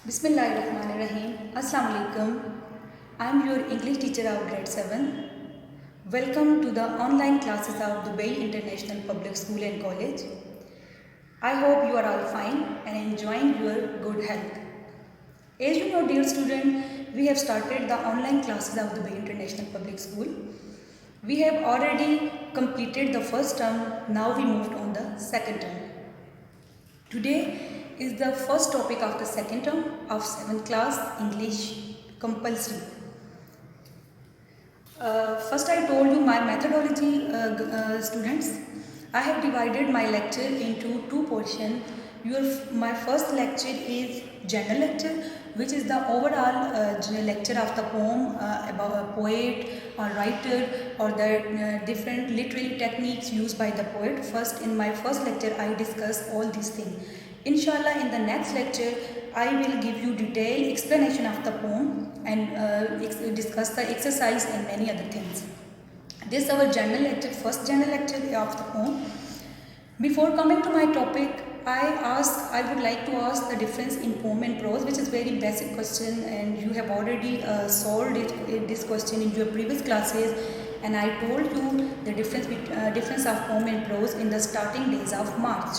Bismillahirrahmanirrahim. Assalamu alaikum. I am your English teacher of grade 7. Welcome to the online classes of Dubai International Public School and College. I hope you are all fine and enjoying your good health. As you know, dear student, we have started the online classes of Dubai International Public School. We have already completed the first term. Now we moved on the second term. Today is the first topic of the second term of 7th class English compulsory. First I told you my methodology, students. I have divided my lecture into two portions. My first lecture is general lecture, which is the overall lecture of the poem about a poet or writer or the different literary techniques used by the poet. In my first lecture I discuss all these things. Inshallah, in the next lecture I will give you detailed explanation of the poem and discuss the exercise and many other things. This is our general lecture, first general lecture of the poem. Before coming to my topic, I would like to ask the difference in poem and prose, which is very basic question, and you have already solved this question in your previous classes, and I told you the difference of poem and prose in the starting days of March.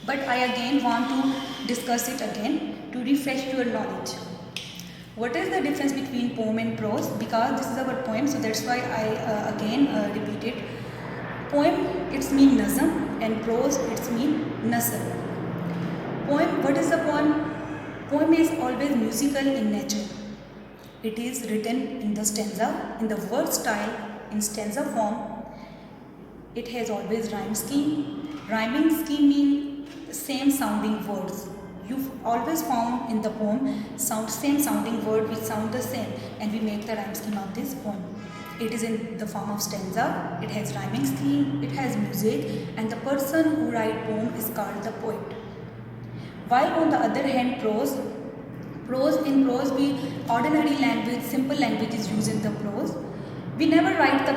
But I again want to discuss it again to refresh your knowledge. What is the difference between poem and prose? Because this is our poem, so that's why I again repeat it. Poem, it's mean nazm, and prose, it's mean nasr. Poem, what is the poem? Poem is always musical in nature. It is written in the stanza, in the word style, in stanza form. It has always rhyme scheme. Rhyming scheme means same sounding words. You've always found in the poem same sounding word which sound the same, and we make the rhyme scheme of this poem. It is in the form of stanza, it has rhyming scheme, it has music, and the person who writes poem is called the poet. While on the other hand prose, we ordinary language, simple language is used in the prose. We never write the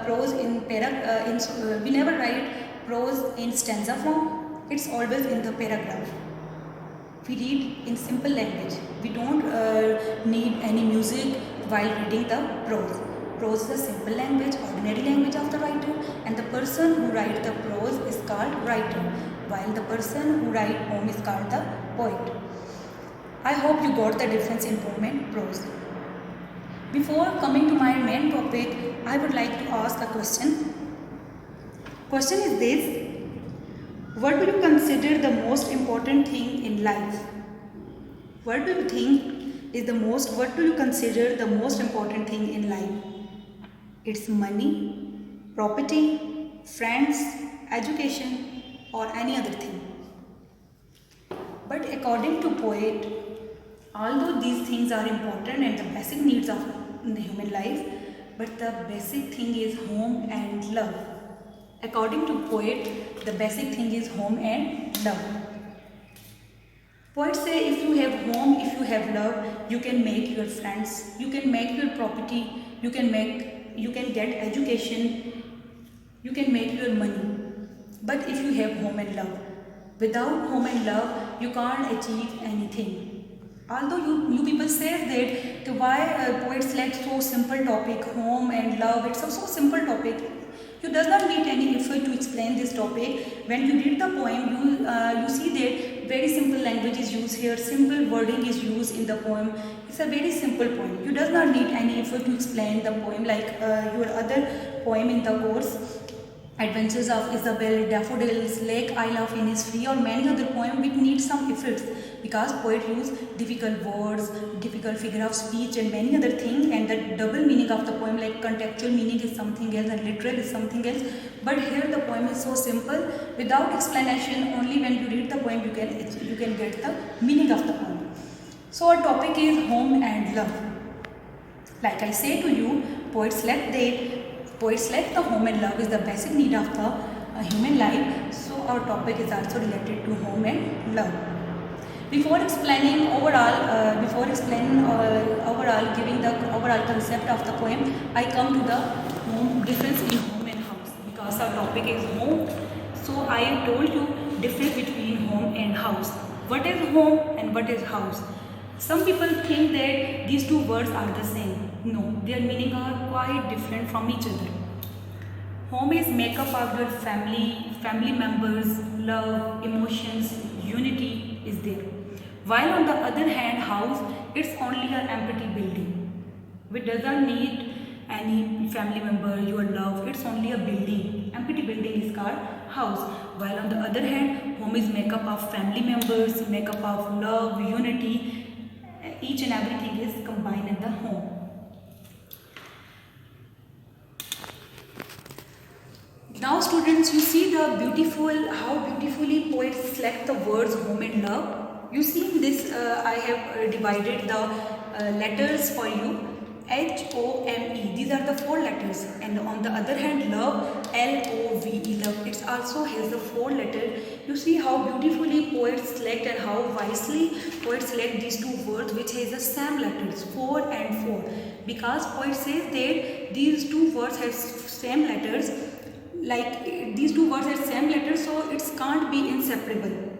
prose we never write prose in stanza form. It's always in the paragraph. We read in simple language. We don't need any music while reading the prose. Prose is a simple language, ordinary language of the writer, and the person who writes the prose is called writer, while the person who writes poem is called the poet. I hope you got the difference in poem and prose. Before coming to my main topic, I would like to ask a question. Question is this: what do you consider the most important thing in life? What do you consider the most important thing in life? It's money, property, friends, education, or any other thing. But according to poet, although these things are important and the basic needs of the human life, but the basic thing is home and love. According to poet, the basic thing is home and love. Poets say if you have home, if you have love, you can make your friends, you can make your property, you can get education, you can make your money. But if you have home and love, without home and love, you can't achieve anything. Although you people say that why poets select so simple topic, home and love, it's so simple topic. You does not need any effort to explain this topic. When you read the poem, you see that very simple language is used here, simple wording is used in the poem. It's a very simple poem. You does not need any effort to explain the poem like your other poem in the course, Adventures of Isabel, Daffodils, Lake Isle of Innisfree, or many other poems which need some efforts, because poet use difficult words, difficult figure of speech and many other things, and the double meaning of the poem, like contextual meaning is something else and literal is something else. But here the poem is so simple, without explanation, only when you read the poem you can get the meaning of the poem. So our topic is home and love. Like I say to you, poets select the home and love is the basic need of the human life. So our topic is also related to home and love. Before explaining overall, giving the overall concept of the poem, I come to the difference in home and house, because our topic is home. So I told you difference between home and house. What is home and what is house? Some people think that these two words are the same. No, their meaning are quite different from each other. Home is make up of your family members, love, emotions, unity is there. While on the other hand, house, it's only an empty building. Which doesn't need any family member, your love, it's only a building. Empty building is called house. While on the other hand, home is make up of family members, make up of love, unity. Each and everything is combined in the home. Now students, you see how beautifully poets select the words home and love. You see in this I have divided the letters for you. H-O-M-E, these are the 4 letters, and on the other hand love, L-O-V-E, love, it also has the 4 letters. You see how beautifully poets select and how wisely poets select these 2 words which has the same letters, 4 and 4, because poet says that these 2 words have same letters, like these 2 words have same letters, so it can't be inseparable.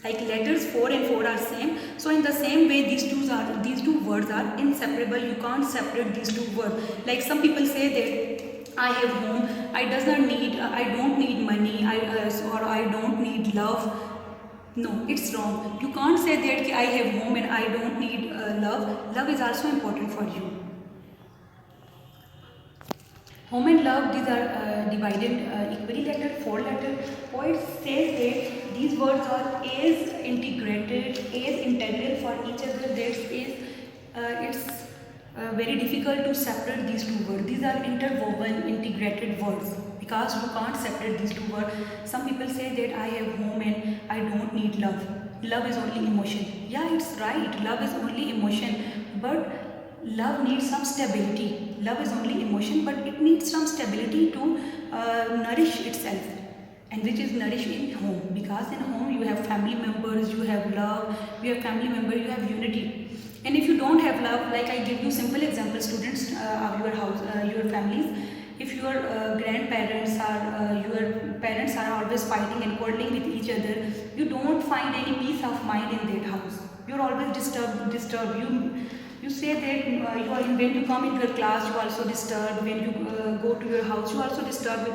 Like letters 4 and 4 are same, so in the same way these two words are inseparable. You can't separate these 2 words. Like some people say that I have home, I don't need money, or I don't need love. No, it's wrong. You can't say that I have home and I don't need love. Love is also important for you. Home and love, these are divided equally letter, 4 letter. Poet says that these words are as integrated, as integral for each other that it's very difficult to separate these 2 words. These are interwoven, integrated words because you can't separate these 2 words. Some people say that I have home and I don't need love. Love is only emotion. Yeah, it's right. Love is only emotion, but love needs some stability. Love is only emotion, but it needs some stability to nourish itself, and which is nourished in home, because in home you have family members, you have love, you have family member, you have unity. And if you don't have love, like I give you simple example, students of your house, your families, if your grandparents are your parents are always fighting and quarreling with each other, you don't find any peace of mind in that house. You're always disturbed. You say that when you come in your class, you also disturbed. When you go to your house, you also disturbed.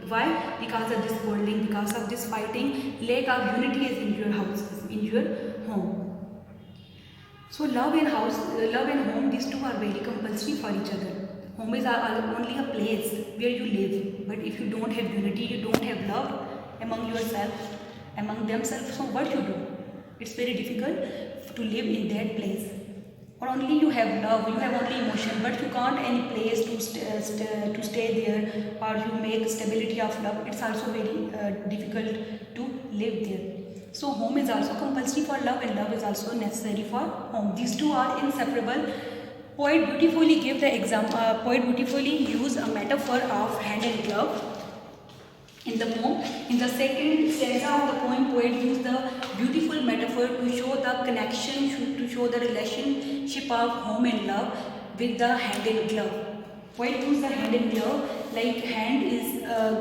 Why? Because of this quarreling, because of this fighting, lack of unity is in your house, in your home. So love and home, these 2 are very compulsory for each other. Home is only a place where you live, but if you don't have unity, you don't have love among yourself, among themselves, so what you do? It's very difficult to live in that place. Or only you have love, you have only emotion, but you can't any place to stay there, or you make stability of love. It's also very difficult to live there. So home is also compulsory for love, and love is also necessary for home. These 2 are inseparable. Poet beautifully give the example. Poet beautifully use a metaphor of hand and glove in the poem. In the second stanza of the poem, poet used the beautiful metaphor to show the connection, to show the relationship of home and love with the hand and glove. Poet used the hand and glove, like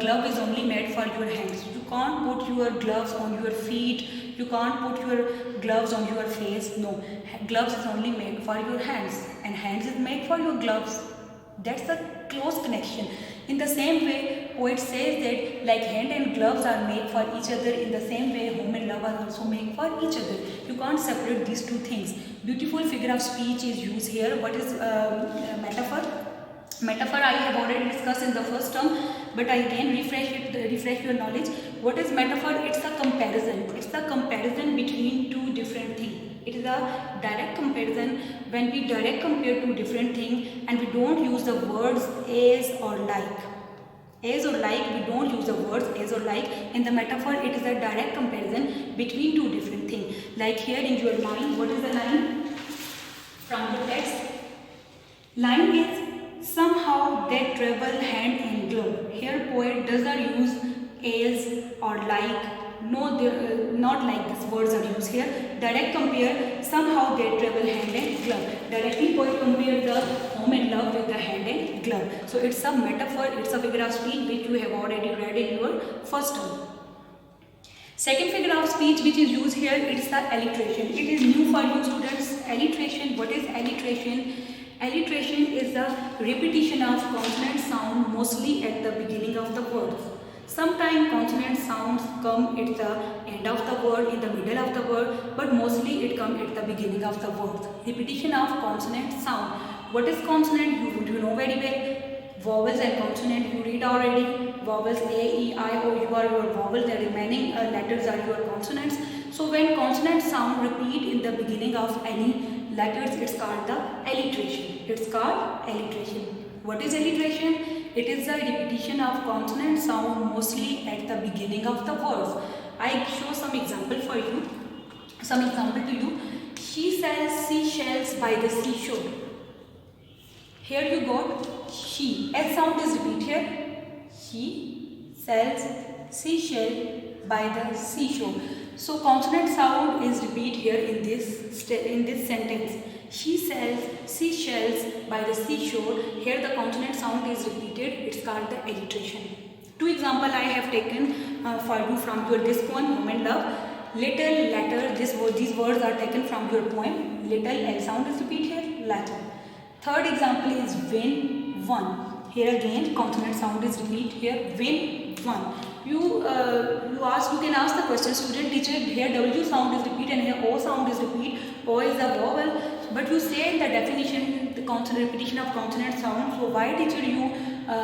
glove is only made for your hands. You can't put your gloves on your feet, you can't put your gloves on your face. No, gloves is only made for your hands, and hands is made for your gloves. That's the close connection. In the same way, poet says that like hand and gloves are made for each other, in the same way home and love are also made for each other. You can't separate these 2 things. Beautiful figure of speech is used here. What is metaphor? Metaphor I have already discussed in the first term, but I can refresh your knowledge. What is metaphor? It's a comparison. It's the comparison between 2 different things. It is a direct comparison. When we direct compare 2 different things and we don't use the words as or like. As or like, we don't use the words as or like. In the metaphor, it is a direct comparison between 2 different things. Like here in your line, what is the line from the text? Line is somehow they travel hand in glove. Here poet does not use as or like. No, not like these words are used here. Direct compare, somehow they travel hand and glove. Directly poet compare the home and love with the hand and glove. So it's a metaphor, it's a figure of speech which you have already read in your first term. Second figure of speech which is used here, it is the alliteration. It is new for you students. Alliteration. What is alliteration? Alliteration is the repetition of consonant sound mostly at the beginning of the words. Sometimes consonant sounds come at the end of the word, in the middle of the word, but mostly it comes at the beginning of the word. Repetition of consonant sound. What is consonant? You know very well. Vowels and consonant you read already. Vowels A, E, I, O, U are your vowels. The remaining letters are your consonants. So when consonant sound repeat in the beginning of any letters, it's called the alliteration. It's called alliteration. What is alliteration? It is the repetition of consonant sound mostly at the beginning of the words. I show some example for you. Some example to you. She sells seashells by the seashore. Here you got she. S sound is repeat here. She sells seashell by the seashore. So consonant sound is repeat here in this sentence. She sells seashells by the seashore. Here the consonant sound is repeated. It's called the alliteration. Two example I have taken for you from this poem, Home and Love. Little, letter. These words are taken from your poem. Little, L sound is repeat here. Letter. Third example is win, won. Here again consonant sound is repeat here. Win, won. You can ask the question, student, teacher, here W sound is repeat and here O sound is repeat. O is the vowel, but you say in the definition the consonant repetition of consonant sound. So why teacher you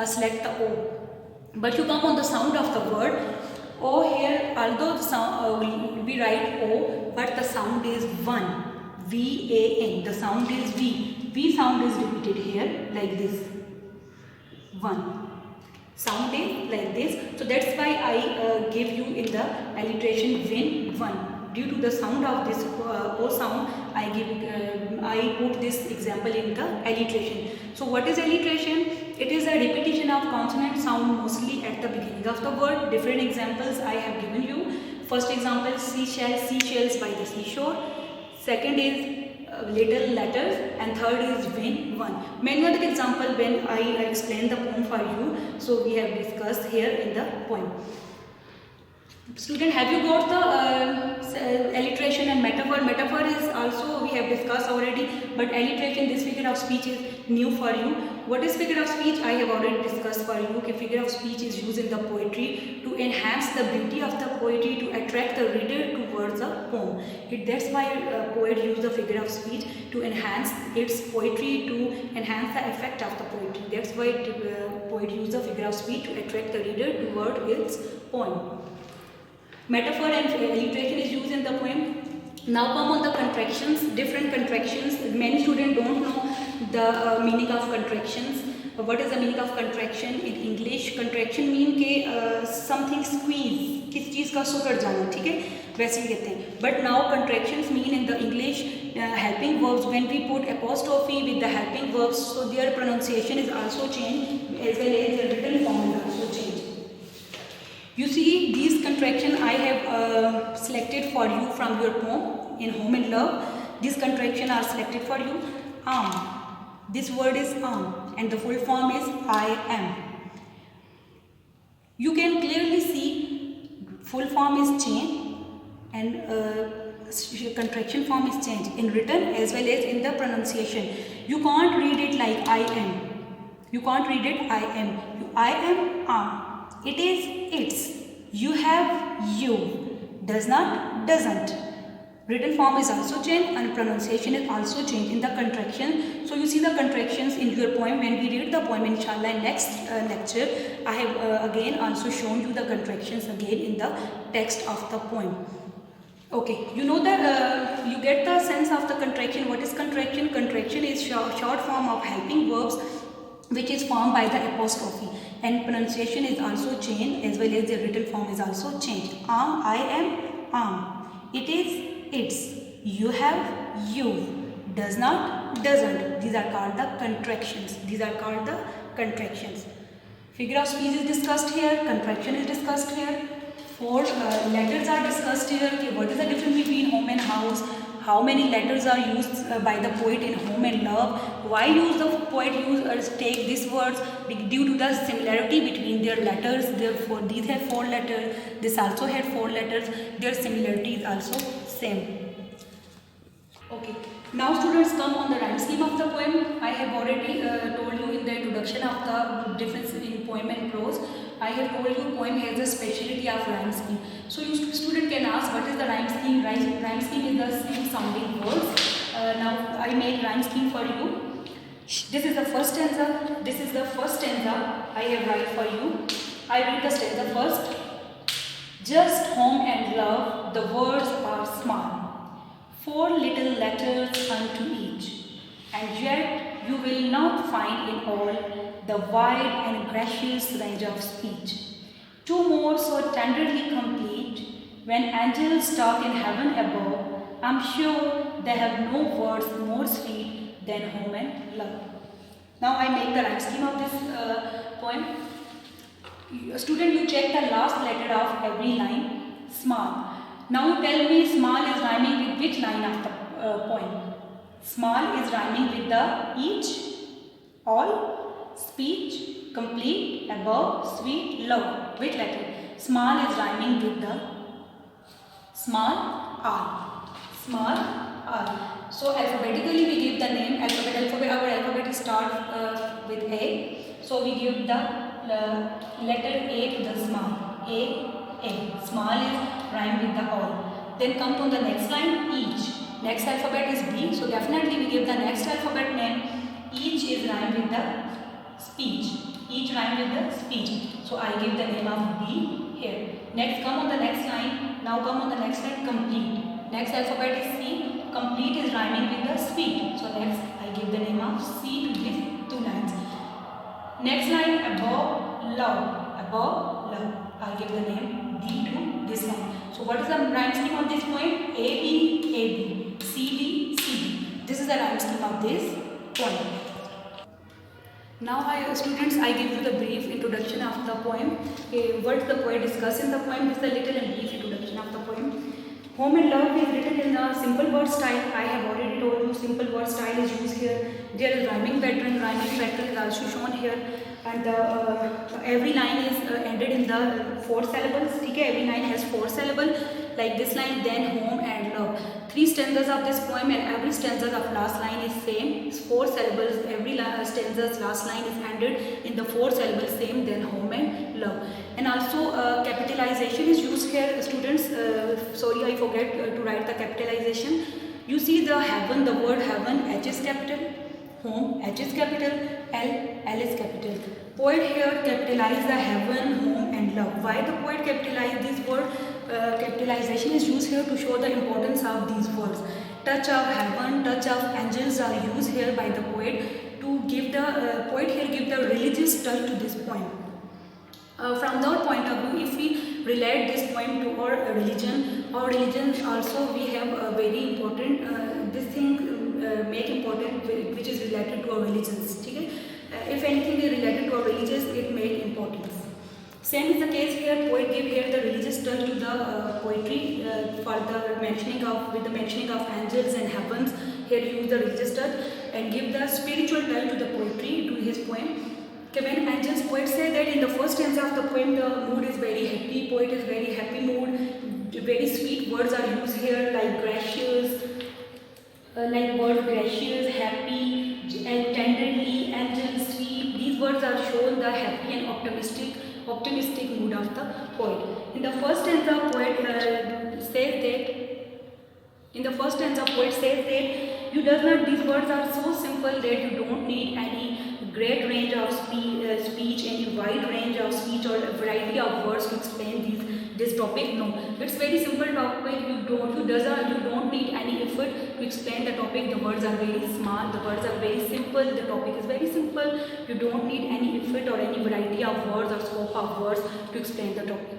select the O? But you come on the sound of the word. O here, although the sound we write O, but the sound is one. V-A-N. The sound is V. V sound is repeated here like this. One. Sound is like this. So that's why I give you in the alliteration win, one. Due to the sound of this O sound, I put this example in the alliteration. So what is alliteration? It is a repetition of consonant sound mostly at the beginning of the word. Different examples I have given you. First example, seashells by the seashore. Second is little letters, and third is win, one. Many other example when I explain the poem for you. So we have discussed here in the poem. Student, have you got the alliteration and metaphor? Metaphor is also we have discussed already, but alliteration, this figure of speech is new for you. What is figure of speech? I have already discussed for you. Okay, figure of speech is used in the poetry to enhance the beauty of the poetry, to attract the reader towards a poem. That's why poet use the figure of speech to enhance its poetry, to enhance the effect of the poetry. That's why poet use the figure of speech to attract the reader toward its poem. Metaphor and alliteration is used in the poem. Now come on the contractions, different contractions. Many students don't know the meaning of contractions. What is the meaning of contraction in English? Contraction mean के something squeeze, किस चीज़ का सुकड़ जाना, ठीक है, वैसे ही कहते हैं. But now contractions mean in the English helping verbs. When we put apostrophe with the helping verbs, so their pronunciation is also changed as well as their written form is also changed. You see these contractions I have selected for you from your poem in Home and Love. These contractions are selected for you. This word is and the full form is I am. You can clearly see full form is changed and contraction form is changed in written as well as in the pronunciation. You can't read it like I am. You can't read it I am. I am. It is its. You have you. Does not, doesn't. Written form is also changed and pronunciation is also changed in the contraction. So you see the contractions in your poem. When we read the poem inshallah in next lecture, I have again also shown you the contractions again in the text of the poem. Okay, you know that you get the sense of the contraction. What is contraction? Contraction is short form of helping verbs which is formed by the apostrophe, and pronunciation is also changed as well as the written form is also changed. I am, it is, its, you have, you, does not, doesn't. These are called the contractions. These are called the contractions. Figure of speech is discussed here, contraction is discussed here. Four letters are discussed here. Okay, what is the difference between home and house? how many letters are used by the poet in Home and Love, why use the poet take these words, due to the similarity between their letters. Therefore these have 4 letters, this also had 4 letters, their similarity is also same. Okay, now students come on the rhyme scheme of the poem. I have already told you in the introduction of the difference in poem and prose. I have told you poem has a speciality of rhyme scheme. So you student can ask what is the rhyme scheme? Rhyme scheme is the same sounding words. Now I make rhyme scheme for you. This is the first stanza. This is the first stanza I have write for you. I read the stanza first. Just home and love, the words are small. 4 little letters unto each, and yet you will not find in all the wide and gracious range of speech. 2 more so tenderly complete, when angels talk in heaven above, I'm sure they have no words more sweet than home and love. Now I make the rhyme scheme of this poem. Student, you check the last letter of every line, small. Now tell me, small is rhyming with which line of the poem? Small is rhyming with the each, all, speech, complete, above, sweet, love. Which letter? Small is rhyming with the small, all. Small, all. So alphabetically we give the name, our alphabet starts with A. So we give the letter A to the small, A. Small is rhyme with the all. Then come to the next line, each. Next alphabet is B. So definitely we give the next alphabet name. Each is rhyme with the speech. Each rhyme with the speech. So I give the name of B here. Next come on the next line. Now come on the next line, complete. Next alphabet is C. Complete is rhyming with the sweet. So next I give the name of C to these 2 lines. Next line, above, love. Above, love. I give the name D to this line. So what is the rhyme scheme of this poem? A B, A B, C D, C D. This is the rhyme scheme of this poem. Now students, I give you the brief introduction of the poem. What the poet discuss in the poem. This is the little and brief introduction of the poem. Home and Love is written in the simple word style. I have already told you simple word style is used here. There is rhyming pattern. Rhyming pattern is also shown here. And every line is ended in the 4 syllables. Okay, every line has 4 syllables. Like this line, then, home and love. 3 stanzas of this poem, and every stanza of last line is same. It's 4 syllables. Every stanza's last line is ended in the 4 syllables same, then, home and love. And also capitalization is used here, students. Sorry, I forget to write the capitalization. You see the heaven, the word heaven, H is capital. Home, H is capital, L is capital. Poet here capitalize the heaven, home and love. Why the poet capitalize this word? Capitalization is used here to show the importance of these words. Touch of heaven, touch of angels are used here by the poet to give the, poet here give the religious touch to this poem. From that point of view, if we relate this poem to our religion also we have a very important, this thing make important which is related to our religions. Okay? If anything is related to our religions, it make importance. Same is the case here. Poet give here the religious touch to the poetry for the mentioning of, with the mentioning of angels and heavens. Here use the religious touch and give the spiritual touch to the poetry to his poem. Okay, when angels, poet say that in the first stanza of the poem the mood is very happy. Poet is very happy mood. Very sweet words are used here like gracious. Like word gracious, happy, and tenderly, angel, sweet. These words are shown the happy and optimistic mood of the poet. In the first stanza, poet says that you does not. These words are so simple that you don't need any great range of speech, any wide range of speech or a variety of words to explain this topic. No, it's very simple topic. You don't need any effort to explain the topic. The words are very small, the words are very simple, the topic is very simple. You don't need any effort or any variety of words or scope of words to explain the topic.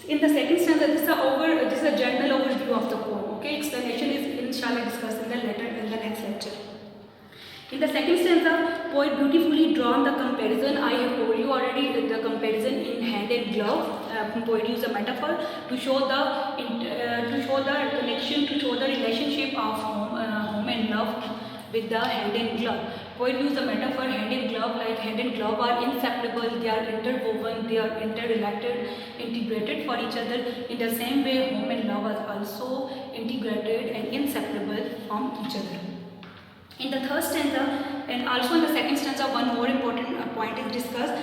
In the second stanza, this is a general overview of the poem. Okay, explanation is inshallah discussed in the next lecture. In the second stanza, poet beautifully drawn the comparison. I have told you already the comparison in hand and glove. poet used a metaphor to show the connection, to show the relationship of home and love with the hand and glove. Poet used the metaphor hand and glove, like hand and glove are inseparable, they are interwoven, they are interrelated, integrated for each other. In the same way, home and love are also integrated and inseparable from each other. In the third stanza and also in the second stanza, one more important point is discussed.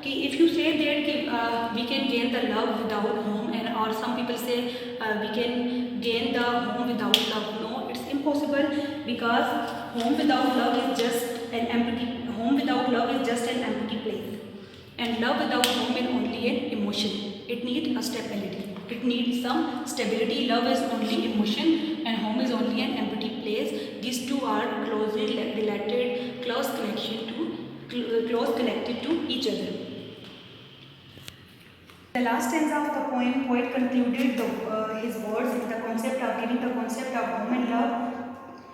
If you say that we can gain the love without home, and or some people say we can gain the home without love. No, it's impossible, because home without love is just an empty place, and love without home is only an emotion. It needs a stability. It needs some stability. Love is only emotion, and home is only an empty place. These two are closely related, close connected to each other. The last stanza of the poem, poet concluded his words with the concept of giving the concept of home and love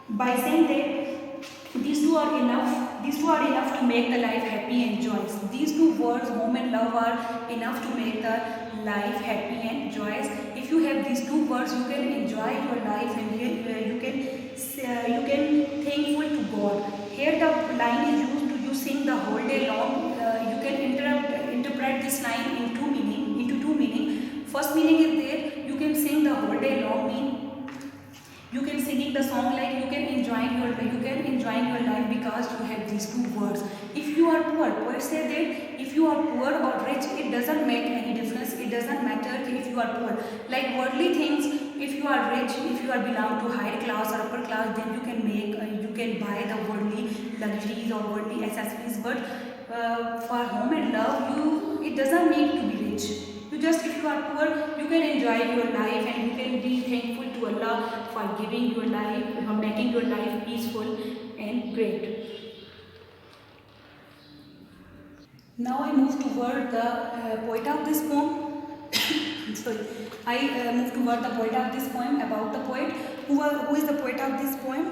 by saying that these two are enough to make the life happy and joyous. These two words, home and love, are enough to make the life happy and joyous. If you have these two words, you can enjoy your life, and you can thankful to God. Here the line is used to you sing the whole day long. You can interpret this line into two meaning. First meaning is there, you can sing the whole day long, mean you can singing the song like you can enjoying your life because you have these two words. If you are poor, poet say that if you are poor or rich, it doesn't make any difference. It doesn't matter if you are poor. Like worldly things, if you are rich, if you are belong to higher class or upper class, then you can buy the worldly luxuries or worldly accessories. But for home and love, it doesn't need to be rich. If you are poor, you can enjoy your life, and you can be thankful to Allah for giving your life, for making your life peaceful and great. Now I move toward the poet of this poem. I move toward the poet of this poem. About the poet, who is the poet of this poem?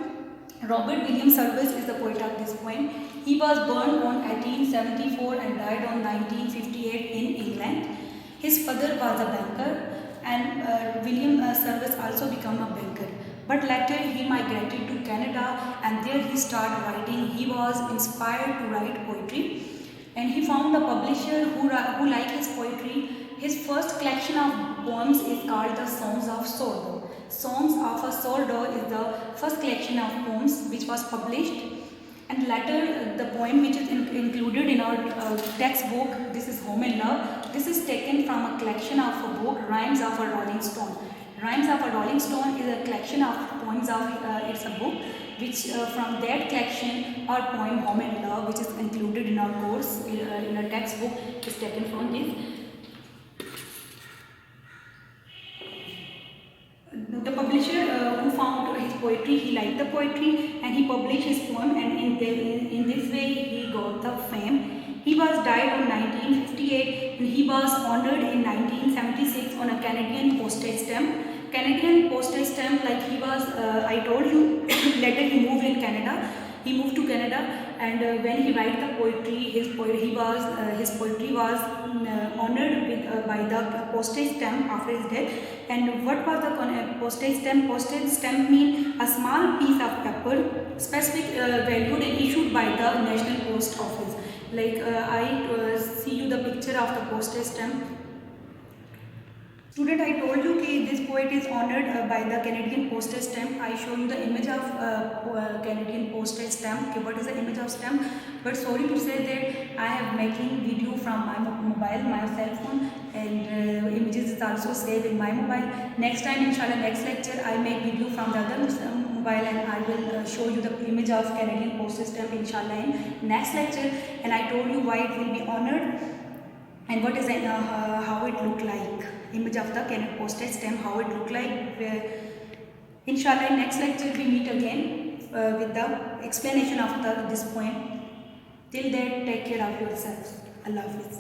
Robert William Service is the poet of this poem. He was born on 1874 and died on 1958 in England. His father was a banker, and William Service also became a banker. But later he migrated to Canada, and there he started writing. He was inspired to write poetry, and he found a publisher who liked his poetry. His first collection of poems is called the Songs of Sordo. Songs of a Sordo is the first collection of poems which was published. And later, the poem which is included in our textbook, this is Home and Love. This is taken from a collection of a book, Rhymes of a Rolling Stone. Rhymes of a Rolling Stone is a collection of poems it's a book, which from that collection, our poem Home and Love, which is included in our course, in our textbook, is taken from this. The publisher who found his poetry, he liked the poetry, and he published his poem, and in this way he got the fame. He was died on 1958, and he was honored in 1976 on a Canadian postage stamp. Canadian postage stamp, like he was, I told you, later he moved in Canada. He moved to Canada, and when he wrote the poetry, his poetry was honored by the postage stamp after his death. And what was the postage stamp? Postage stamp means a small piece of paper, specific valued and issued by the National Post Office. Like I see you the picture of the postage stamp. Student, I told you that this poet is honored by the Canadian postage stamp. I show you the image of Canadian postage stamp. Okay, what is the image of stamp? But sorry to say that I am making video from my mobile, my cell phone, and images is also saved in my mobile. Next time, inshallah, next lecture, I make video from the other mobile, and I will show you the image of Canadian postage stamp, inshallah, in next lecture. And I told you why it will be honored and what is how it look like. Image of the Canadian postage stamp, how it look like. Inshallah, in next lecture we meet again with the explanation of this poem. Till then, take care of yourselves. Allah Hafiz.